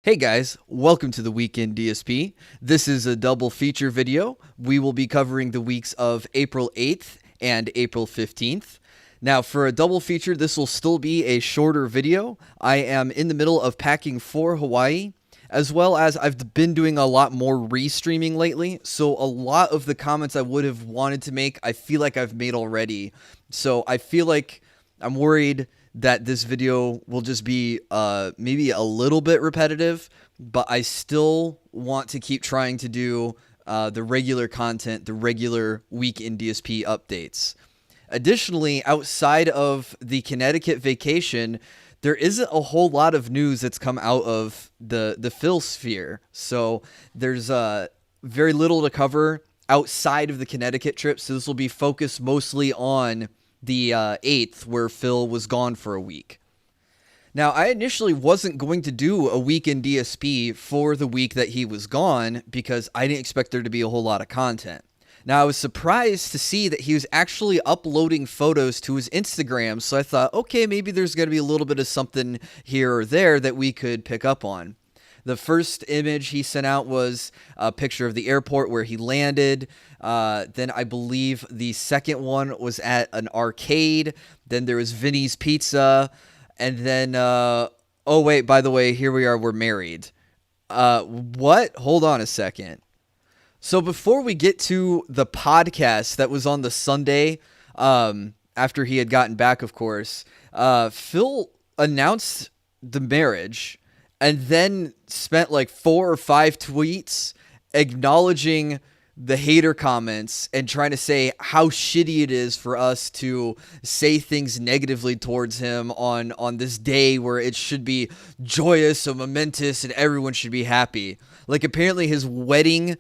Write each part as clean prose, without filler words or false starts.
Hey guys, welcome to the Weekend DSP. This is a double feature video. We will be covering the weeks of April 8th and April 15th. Now, for a double feature, this will still be a shorter video. I am in the middle of packing for Hawaii, as well as I've been doing a lot more restreaming lately, so a lot of the comments I would have wanted to make, I feel like I've made already. So I feel like I'm worried that this video will just be maybe a little bit repetitive, but I still want to keep trying to do the regular content, the regular week in DSP updates. Additionally, outside of the Connecticut vacation, there isn't a whole lot of news that's come out of the Phil sphere. So there's very little to cover outside of the Connecticut trip. So this will be focused mostly on the 8th, where Phil was gone for a week. Now, I initially wasn't going to do a week in DSP for the week that he was gone because I didn't expect there to be a whole lot of content. Now, I was surprised to see that he was actually uploading photos to his Instagram, so I thought, okay, maybe there's going to be a little bit of something here or there that we could pick up on. The first image he sent out was a picture of the airport where he landed. Then I believe the second one was at an arcade. Then there was Vinny's Pizza. And then, oh wait, by the way, here we are, we're married. What? Hold on a second. So before we get to the podcast that was on the Sunday, after he had gotten back, of course, Phil announced the marriage and then spent like 4 or 5 tweets acknowledging the hater comments and trying to say how shitty it is for us to say things negatively towards him on this day where it should be joyous and momentous and everyone should be happy. Like, apparently his wedding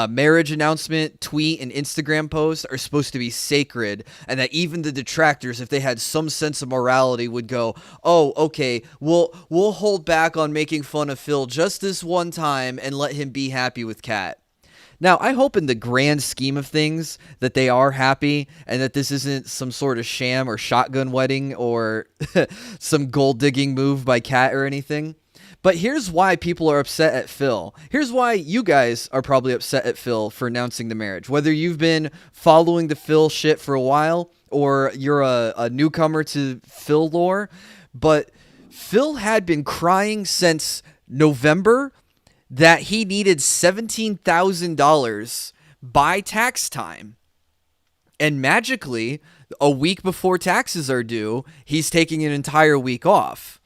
marriage announcement, tweet, and Instagram post are supposed to be sacred, and that even the detractors, if they had some sense of morality, would go, oh, okay, we'll hold back on making fun of Phil just this one time and let him be happy with Kat. Now, I hope in the grand scheme of things that they are happy and that this isn't some sort of sham or shotgun wedding or some gold digging move by Kat or anything. But here's why people are upset at Phil. Here's why you guys are probably upset at Phil for announcing the marriage. Whether you've been following the Phil shit for a while or you're a newcomer to Phil lore, but Phil had been crying since November that he needed $17,000 by tax time. And magically, a week before taxes are due, he's taking an entire week off.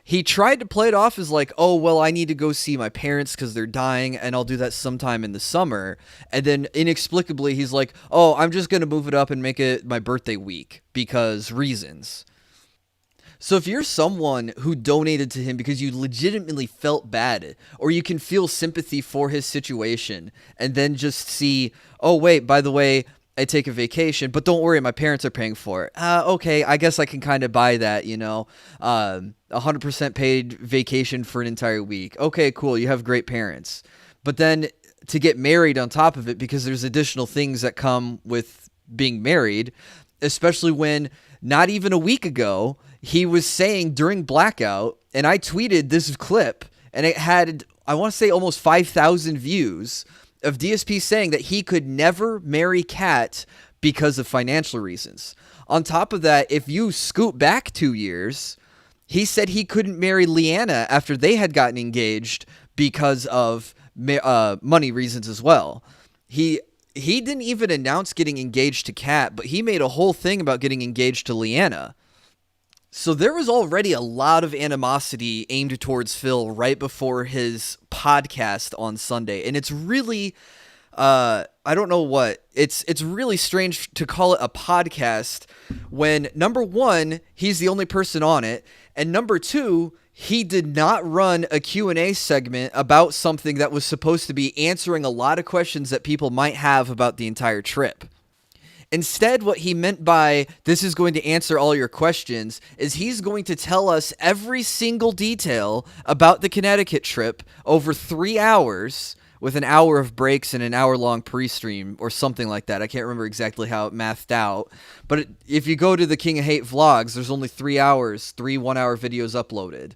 He tried to play it off as like, oh, well, I need to go see my parents because they're dying, and I'll do that sometime in the summer. And then inexplicably, he's like, oh, I'm just going to move it up and make it my birthday week because reasons. So if you're someone who donated to him because you legitimately felt bad, or you can feel sympathy for his situation, and then just see, oh, wait, by the way, I take a vacation, but don't worry, my parents are paying for it. Okay, I guess I can kind of buy that, 100% paid vacation for an entire week. Okay, cool, you have great parents. But then to get married on top of it, because there's additional things that come with being married, especially when not even a week ago, he was saying during Blackout, and I tweeted this clip, and it had, I want to say, almost 5,000 views, of DSP saying that he could never marry Kat because of financial reasons. On top of that, if you scoot back 2 years, he said he couldn't marry Leanna after they had gotten engaged because of money reasons as well. He didn't even announce getting engaged to Kat, but he made a whole thing about getting engaged to Leanna. So there was already a lot of animosity aimed towards Phil right before his podcast on Sunday. And it's really, I don't know what, it's really strange to call it a podcast when, number one, he's the only person on it. And number two, he did not run a Q&A segment about something that was supposed to be answering a lot of questions that people might have about the entire trip. Instead, what he meant by this is going to answer all your questions is he's going to tell us every single detail about the Connecticut trip over 3 hours with an hour of breaks and an hour-long pre-stream or something like that. I can't remember exactly how it mathed out. But if you go to the King of Hate vlogs, there's only 3 hours, 3 one-hour videos uploaded.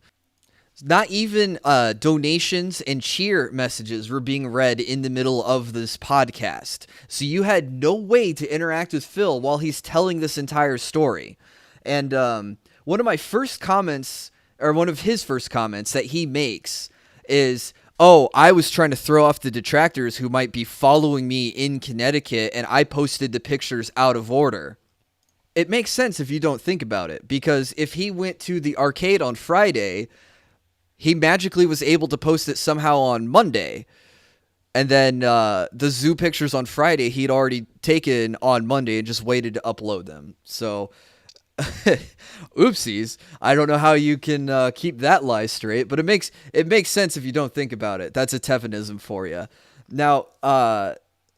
Not even donations and cheer messages were being read in the middle of this podcast. So you had no way to interact with Phil while he's telling this entire story. And one of my first comments, or one of his first comments that he makes is, oh, I was trying to throw off the detractors who might be following me in Connecticut, and I posted the pictures out of order. It makes sense if you don't think about it, because if he went to the arcade on Friday, he magically was able to post it somehow on Monday. And then the zoo pictures on Friday he'd already taken on Monday and just waited to upload them. So, oopsies. I don't know how you can keep that lie straight, but it makes sense if you don't think about it. That's a Tevanism for you. Now,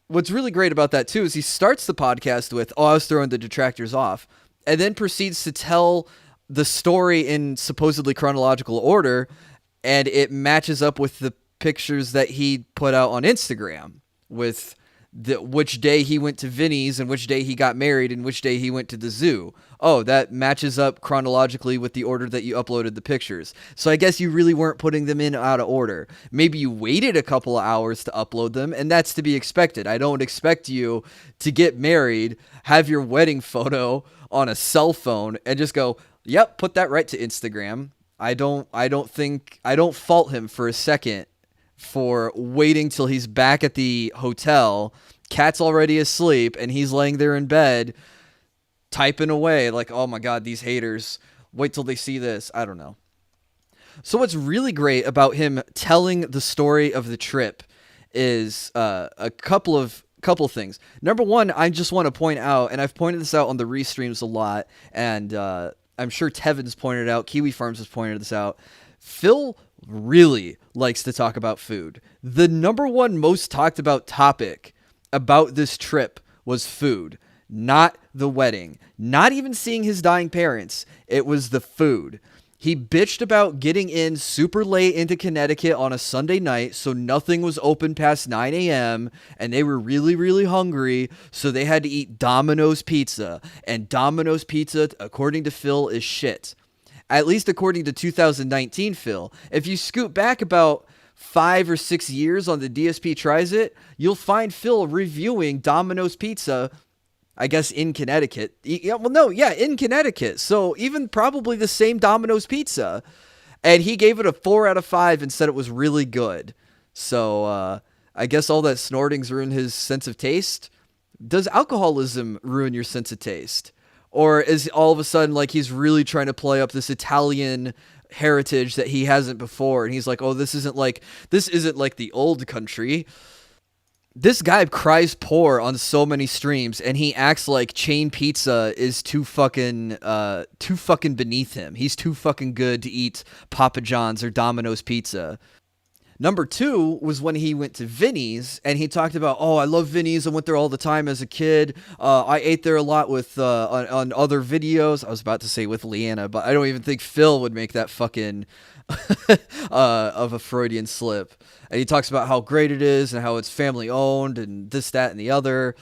what's really great about that, too, is he starts the podcast with, oh, I was throwing the detractors off, and then proceeds to tell the story in supposedly chronological order, and it matches up with the pictures that he put out on Instagram with which day he went to Vinny's and which day he got married and which day he went to the zoo. Oh, that matches up chronologically with the order that you uploaded the pictures. So I guess you really weren't putting them in out of order. Maybe you waited a couple of hours to upload them, and that's to be expected. I don't expect you to get married, have your wedding photo on a cell phone, and just go, yep, put that right to Instagram. I don't fault him for a second for waiting till he's back at the hotel, cat's already asleep, and he's laying there in bed typing away like, oh my God, these haters, wait till they see this. I don't know. So what's really great about him telling the story of the trip is a couple of things. Number one, I just want to point out, and I've pointed this out on the restreams a lot, and I'm sure Tevin's pointed it out, Kiwi Farms has pointed this out, Phil really likes to talk about food. The number one most talked about topic about this trip was food, not the wedding, not even seeing his dying parents. It was the food. He bitched about getting in super late into Connecticut on a Sunday night, so nothing was open past 9 a.m., and they were really, really hungry, so they had to eat Domino's pizza. And Domino's pizza, according to Phil, is shit. At least according to 2019 Phil. If you scoot back about 5 or 6 years on the DSP Tries It, you'll find Phil reviewing Domino's Pizza, I guess in Connecticut. In Connecticut. So even probably the same Domino's Pizza. And he gave it a 4 out of 5 and said it was really good. So I guess all that snorting's ruined his sense of taste. Does alcoholism ruin your sense of taste? Or is all of a sudden like he's really trying to play up this Italian heritage that he hasn't before, and he's like, oh, this isn't like the old country. This guy cries poor on so many streams, and he acts like chain pizza is too fucking beneath him. He's too fucking good to eat Papa John's or Domino's pizza. Number 2 was when he went to Vinny's, and he talked about, oh, I love Vinny's. I went there all the time as a kid. I ate there a lot with on other videos. I was about to say with Leanna, but I don't even think Phil would make that fucking of a Freudian slip. And he talks about how great it is and how it's family owned and this, that, and the other.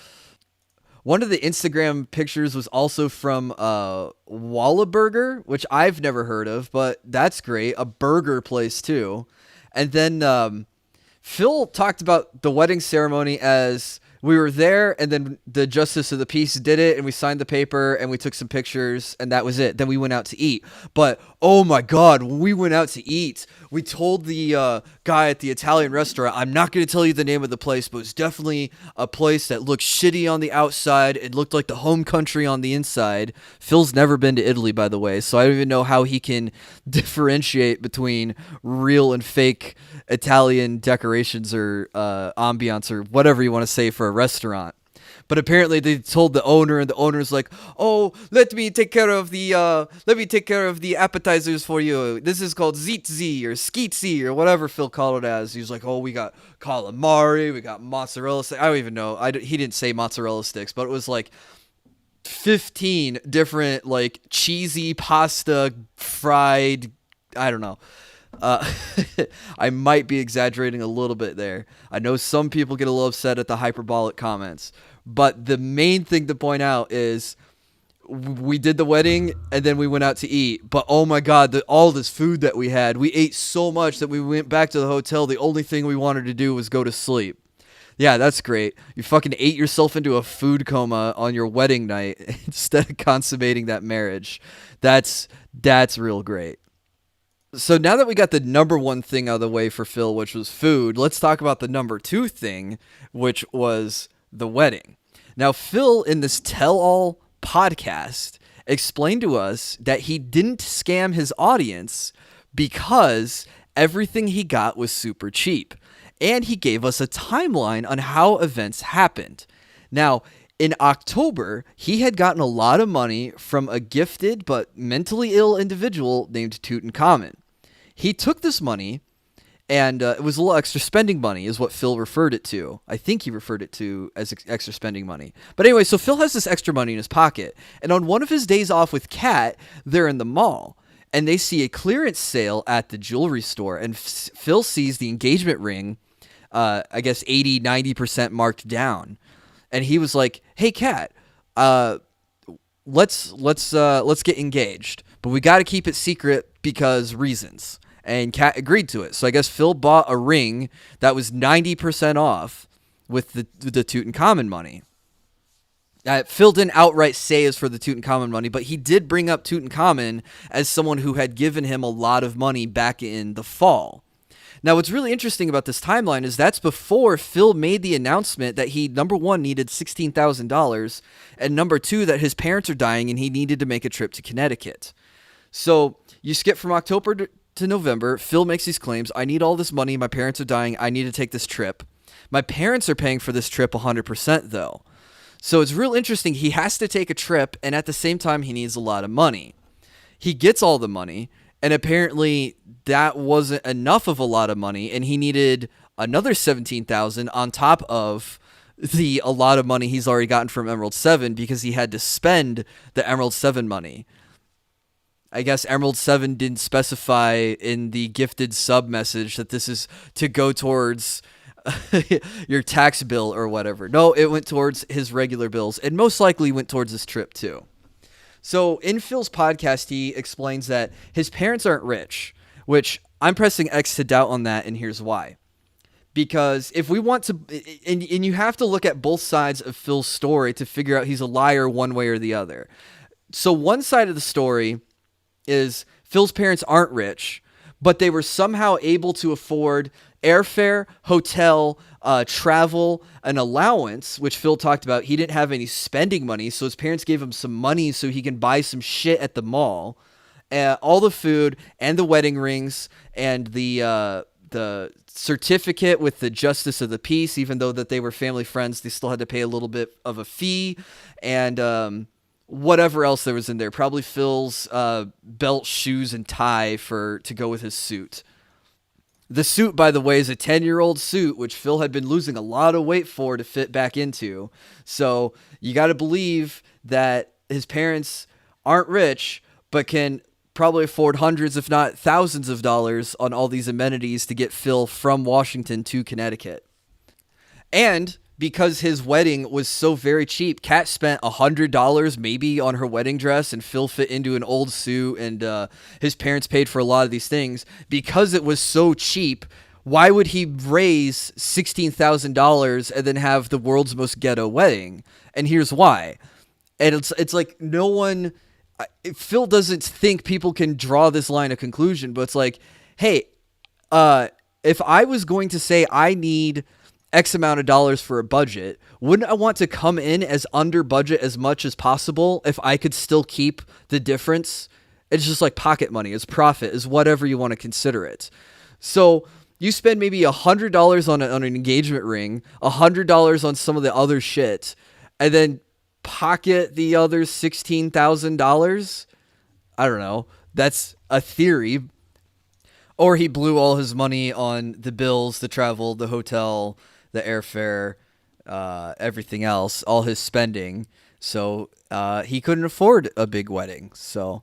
One of the Instagram pictures was also from Wallaburger, which I've never heard of, but that's great. A burger place too. And then Phil talked about the wedding ceremony as we were there, and then the justice of the peace did it, and we signed the paper, and we took some pictures, and that was it. Then we went out to eat. But, oh my God, when we went out to eat, we told the guy at the Italian restaurant, I'm not going to tell you the name of the place, but it's definitely a place that looked shitty on the outside. It looked like the home country on the inside. Phil's never been to Italy, by the way, so I don't even know how he can differentiate between real and fake Italian decorations or ambiance or whatever you want to say for a restaurant. But apparently they told the owner, and the owner's like, oh, let me take care of the appetizers for you. This is called ziti or skitzi or whatever Phil called it as. He was like, oh, we got calamari, we got mozzarella sticks. I don't even know. He didn't say mozzarella sticks, but it was like 15 different like cheesy pasta fried, I don't know. I might be exaggerating a little bit there. I know some people get a little upset at the hyperbolic comments, but the main thing to point out is we did the wedding and then we went out to eat. But oh my God, all this food that we had, we ate so much that we went back to the hotel. The only thing we wanted to do was go to sleep. Yeah, that's great. You fucking ate yourself into a food coma on your wedding night instead of consummating that marriage. That's real great. So now that we got the number one thing out of the way for Phil, which was food, let's talk about the number two thing, which was the wedding. Now, Phil, in this tell-all podcast, explained to us that he didn't scam his audience because everything he got was super cheap. And he gave us a timeline on how events happened. Now, in October, he had gotten a lot of money from a gifted but mentally ill individual named Tutankhamun. He took this money, and it was a little extra spending money is what Phil referred it to. I think he referred it to as extra spending money. But anyway, so Phil has this extra money in his pocket. And on one of his days off with Kat, they're in the mall. And they see a clearance sale at the jewelry store. And Phil sees the engagement ring, I guess 80, 90% marked down. And he was like, "Hey, Kat, let's get engaged. But we got to keep it secret because reasons." And Kat agreed to it. So I guess Phil bought a ring that was 90% off with the Tutankhamun money. Phil didn't outright say it's for the Tutankhamun money, but he did bring up Tutankhamun as someone who had given him a lot of money back in the fall. Now, what's really interesting about this timeline is that's before Phil made the announcement that he, number one, needed $16,000, and number two, that his parents are dying and he needed to make a trip to Connecticut. So you skip from October to November. Phil makes these claims. "I need all this money. My parents are dying. I need to take this trip." My parents are paying for this trip 100% though. So it's real interesting. He has to take a trip, and at the same time, he needs a lot of money. He gets all the money, and apparently that wasn't enough of a lot of money, and he needed another $17,000 on top of a lot of money he's already gotten from Emerald 7 because he had to spend the Emerald 7 money. I guess Emerald 7 didn't specify in the gifted sub message that this is to go towards your tax bill or whatever. No, it went towards his regular bills, and most likely went towards this trip too. So in Phil's podcast, he explains that his parents aren't rich, which I'm pressing X to doubt on that, and here's why. Because if we want to, and you have to look at both sides of Phil's story to figure out he's a liar one way or the other. So one side of the story is Phil's parents aren't rich, but they were somehow able to afford airfare, hotel, travel, an allowance, which Phil talked about. He didn't have any spending money, so his parents gave him some money so he can buy some shit at the mall. All the food and the wedding rings and the certificate with the justice of the peace, even though that they were family friends, they still had to pay a little bit of a fee, and whatever else there was in there. Probably Phil's belt, shoes, and tie to go with his suit. The suit, by the way, is a 10-year-old suit, which Phil had been losing a lot of weight for to fit back into. So you got to believe that his parents aren't rich, but can probably afford hundreds, if not thousands of dollars on all these amenities to get Phil from Washington to Connecticut. And because his wedding was so very cheap, Kat spent $100 maybe on her wedding dress, and Phil fit into an old suit, and his parents paid for a lot of these things. Because it was so cheap, why would he raise $16,000 and then have the world's most ghetto wedding? And here's why. And it's like no one... Phil doesn't think people can draw this line of conclusion, but it's like, hey, if I was going to say I need X amount of dollars for a budget, wouldn't I want to come in as under budget as much as possible if I could still keep the difference? It's just like pocket money, it's profit, is whatever you want to consider it. So you spend maybe $100 on an engagement ring, $100 on some of the other shit, and then pocket the other $16,000. I don't know. That's a theory. Or he blew all his money on the bills, the travel, the hotel, the airfare, everything else, all his spending. So he couldn't afford a big wedding. So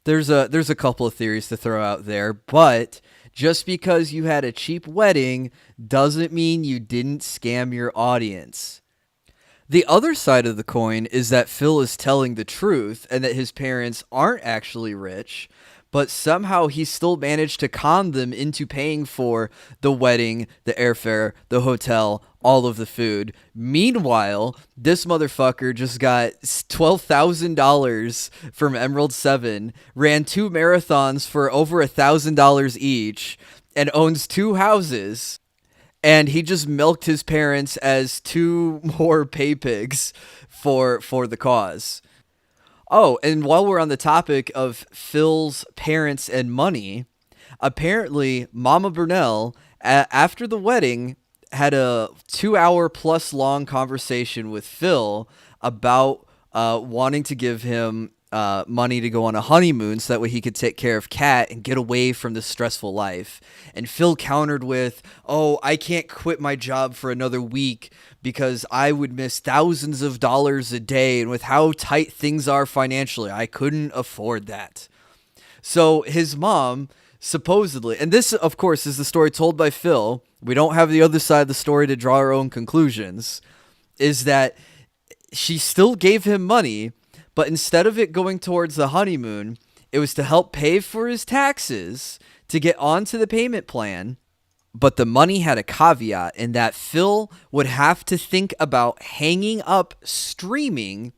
there's a couple of theories to throw out there, but just because you had a cheap wedding doesn't mean you didn't scam your audience. The other side of the coin is that Phil is telling the truth and that his parents aren't actually rich, but somehow he still managed to con them into paying for the wedding, the airfare, the hotel, all of the food. Meanwhile, this motherfucker just got $12,000 from Emerald 7, ran 2 marathons for over $1,000 each, and owns 2 houses. And he just milked his parents as 2 more pay pigs for the cause. Oh, and while we're on the topic of Phil's parents and money, apparently Mama Burnell, after the wedding, had a 2-hour plus long conversation with Phil about wanting to give him money to go on a honeymoon so that way he could take care of Kat and get away from this stressful life. And Phil countered with, "Oh, I can't quit my job for another week because I would miss thousands of dollars a day, and with how tight things are financially, I couldn't afford that." So his mom supposedly, and this of course is the story told by Phil, we don't have the other side of the story to draw our own conclusions, is that she still gave him money, but instead of it going towards the honeymoon, it was to help pay for his taxes to get onto the payment plan. But the money had a caveat in that Phil would have to think about hanging up streaming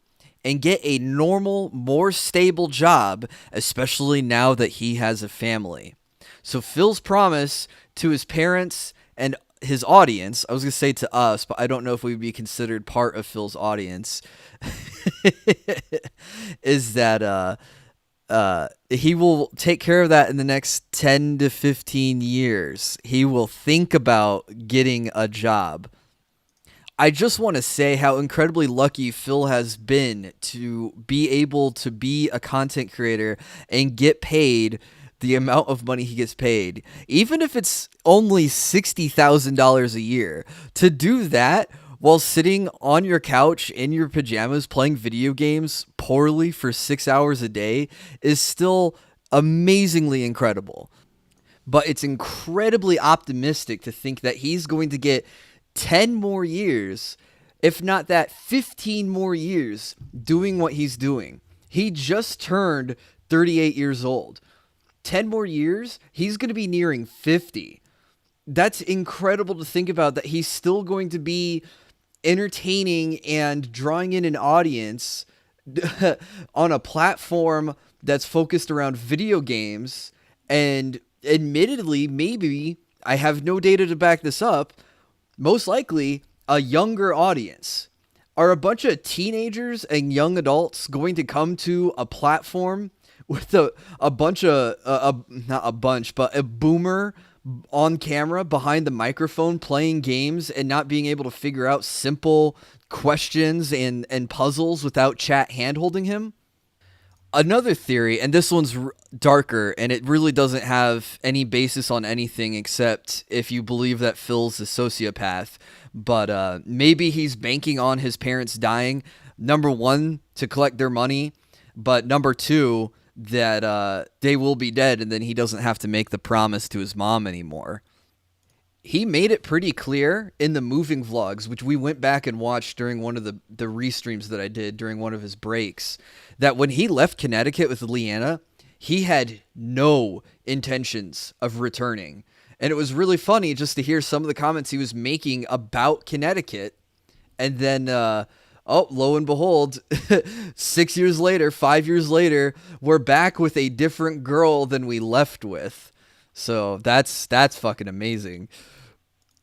and get a normal, more stable job, especially now that he has a family. So Phil's promise to his parents and his audience, I was going to say to us, but I don't know if we'd be considered part of Phil's audience, is that he will take care of that in the next 10 to 15 years. He will think about getting a job. I just want to say how incredibly lucky Phil has been to be able to be a content creator and get paid the amount of money he gets paid. Even if it's only $60,000 a year, to do that while sitting on your couch in your pajamas playing video games poorly for 6 hours a day is still amazingly incredible. But it's incredibly optimistic to think that he's going to get 10 more years, if not that, 15 more years doing what he's doing. He just turned 38 years old. 10 more years, he's going to be nearing 50. That's incredible to think about, that he's still going to be entertaining and drawing in an audience on a platform that's focused around video games. And admittedly, maybe, I have no data to back this up, most likely a younger audience. Are a bunch of teenagers and young adults going to come to a platform with a bunch of, not a bunch, but a boomer on camera behind the microphone playing games and not being able to figure out simple questions and puzzles without chat hand-holding him? Another theory, and this one's darker, and it really doesn't have any basis on anything except if you believe that Phil's a sociopath, but maybe he's banking on his parents dying, number one, to collect their money, but number two, that they will be dead and then he doesn't have to make the promise to his mom anymore. He made it pretty clear in the moving vlogs, which we went back and watched during one of the restreams that I did during one of his breaks, that when he left Connecticut with Leanna, he had no intentions of returning. And it was really funny just to hear some of the comments he was making about Connecticut. And then, lo and behold, 6 years later, 5 years later, we're back with a different girl than we left with. So that's fucking amazing.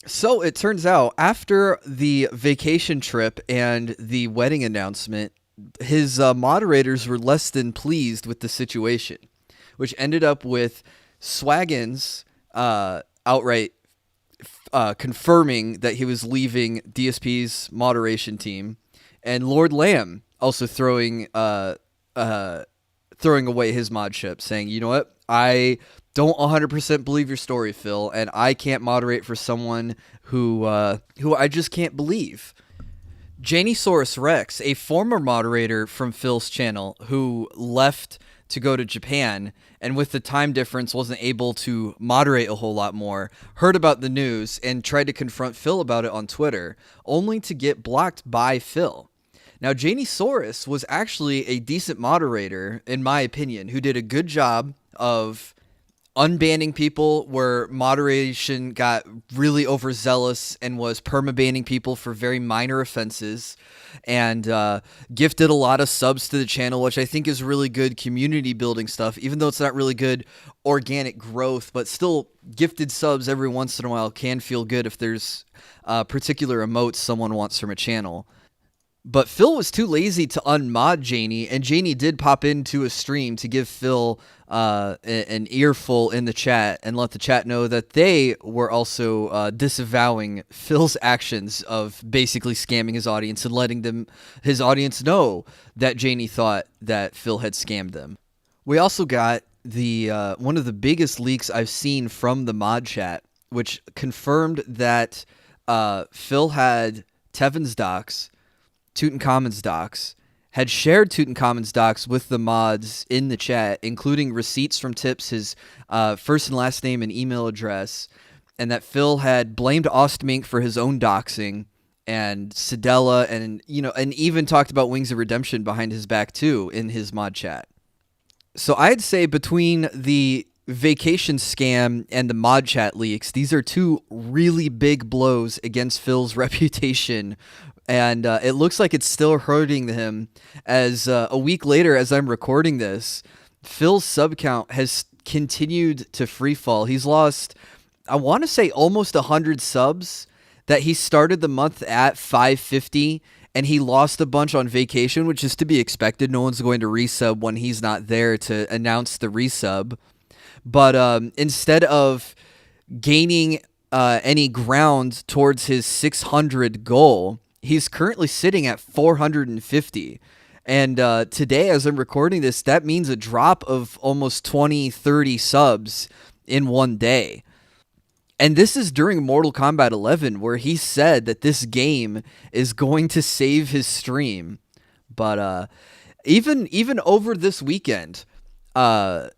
So it turns out after the vacation trip and the wedding announcement, his moderators were less than pleased with the situation, which ended up with Swaggins outright confirming that he was leaving DSP's moderation team, and Lord Lamb also throwing away his modship, saying, "You know what? I don't 100% believe your story, Phil, and I can't moderate for someone who I just can't believe." Janiesaurus Rex, a former moderator from Phil's channel who left to go to Japan, and with the time difference wasn't able to moderate a whole lot more, heard about the news and tried to confront Phil about it on Twitter, only to get blocked by Phil. Now, Janie Soros was actually a decent moderator, in my opinion, who did a good job of unbanning people where moderation got really overzealous and was permabanning people for very minor offenses, and gifted a lot of subs to the channel, which I think is really good community building stuff, even though it's not really good organic growth, but still gifted subs every once in a while can feel good if there's particular emotes someone wants from a channel. But Phil was too lazy to unmod Janie, and Janie did pop into a stream to give Phil an earful in the chat and let the chat know that they were also disavowing Phil's actions of basically scamming his audience and letting his audience know that Janie thought that Phil had scammed them. We also got the one of the biggest leaks I've seen from the mod chat, which confirmed that Phil had Tevin's docs, Tutankhamun's docs, had shared Tutankhamun's docs with the mods in the chat, including receipts from tips, his first and last name and email address, and that Phil had blamed Ostmink for his own doxing, and Sidella, and even talked about Wings of Redemption behind his back too in his mod chat. So I'd say between the vacation scam and the mod chat leaks, these are two really big blows against Phil's reputation. And it looks like it's still hurting him, as a week later, as I'm recording this, Phil's sub count has continued to free fall. He's lost, I want to say, almost 100 subs that he started the month at 550, and he lost a bunch on vacation, which is to be expected. No one's going to resub when he's not there to announce the resub. But instead of gaining any ground towards his 600 goal, he's currently sitting at 450. And today, as I'm recording this, that means a drop of almost 20, 30 subs in one day. And this is during Mortal Kombat 11, where he said that this game is going to save his stream. But even over this weekend, the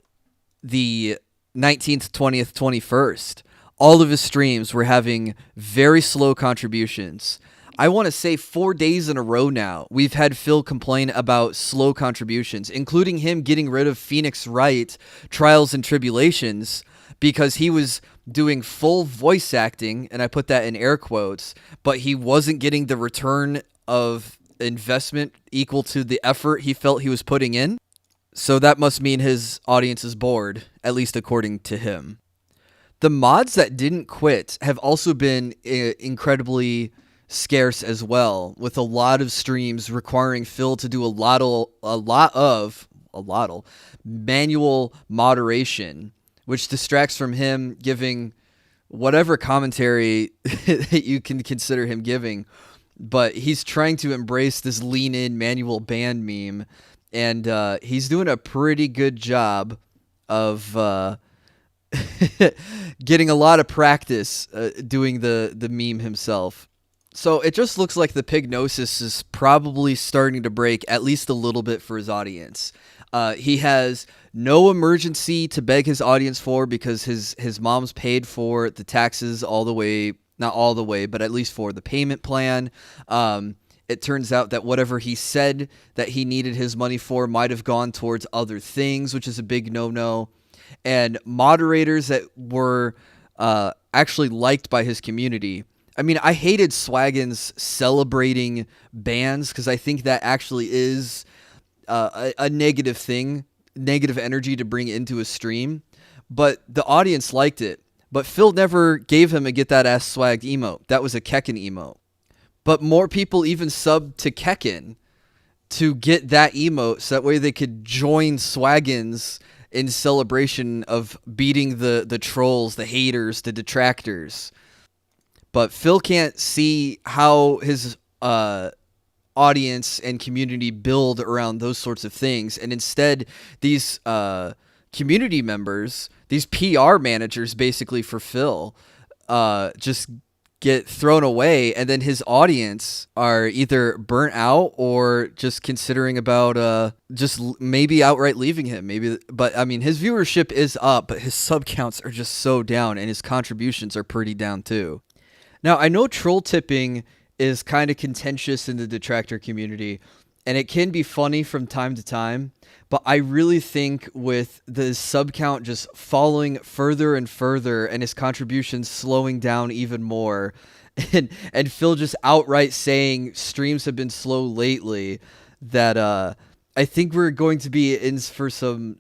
19th, 20th, 21st, all of his streams were having very slow contributions. I want to say 4 days in a row now, we've had Phil complain about slow contributions, including him getting rid of Phoenix Wright Trials and Tribulations because he was doing full voice acting, and I put that in air quotes, but he wasn't getting the return of investment equal to the effort he felt he was putting in. So that must mean his audience is bored, at least according to him. The mods that didn't quit have also been incredibly scarce as well, with a lot of streams requiring Phil to do a lot of manual moderation, which distracts from him giving whatever commentary that you can consider him giving. But he's trying to embrace this lean in manual ban meme, and he's doing a pretty good job of getting a lot of practice doing the meme himself. So it just looks like the pignosis is probably starting to break at least a little bit for his audience. He has no emergency to beg his audience for because his mom's paid for the taxes all the way, not all the way, but at least for the payment plan. It turns out that whatever he said that he needed his money for might have gone towards other things, which is a big no-no. And moderators that were actually liked by his community. I mean, I hated Swaggins celebrating bans because I think that actually is a negative thing, negative energy to bring into a stream. But the audience liked it. But Phil never gave him a get that ass swagged emote. That was a Kekken emote. But more people even subbed to Kekken to get that emote so that way they could join Swaggins in celebration of beating the trolls, the haters, the detractors. But Phil can't see how his audience and community build around those sorts of things. And instead, these community members, these PR managers basically for Phil, just get thrown away, and then his audience are either burnt out or just considering about maybe outright leaving him. But I mean, his viewership is up, but his sub counts are just so down, and his contributions are pretty down too. Now, I know troll tipping is kind of contentious in the Detractor community, and it can be funny from time to time, but I really think with the sub count just falling further and further and his contributions slowing down even more, and Phil just outright saying streams have been slow lately, that I think we're going to be in for some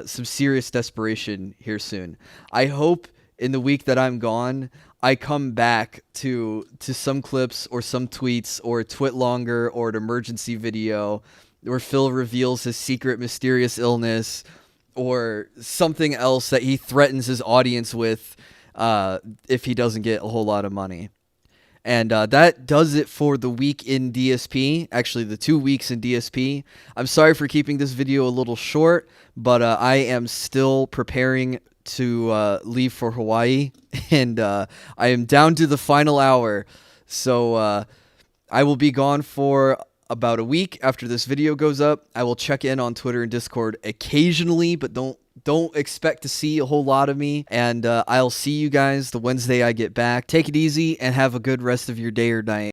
serious desperation here soon. I hope in the week that I'm gone, I come back to some clips or some tweets or a twit longer or an emergency video where Phil reveals his secret mysterious illness or something else that he threatens his audience with if he doesn't get a whole lot of money. And that does it for the week in DSP. Actually, the 2 weeks in DSP. I'm sorry for keeping this video a little short, but I am still preparing to leave for Hawaii, and I am down to the final hour. So I will be gone for about a week after this video goes up. I will check in on Twitter and Discord occasionally, but don't expect to see a whole lot of me. And I'll see you guys the Wednesday I get back. Take it easy and have a good rest of your day or night.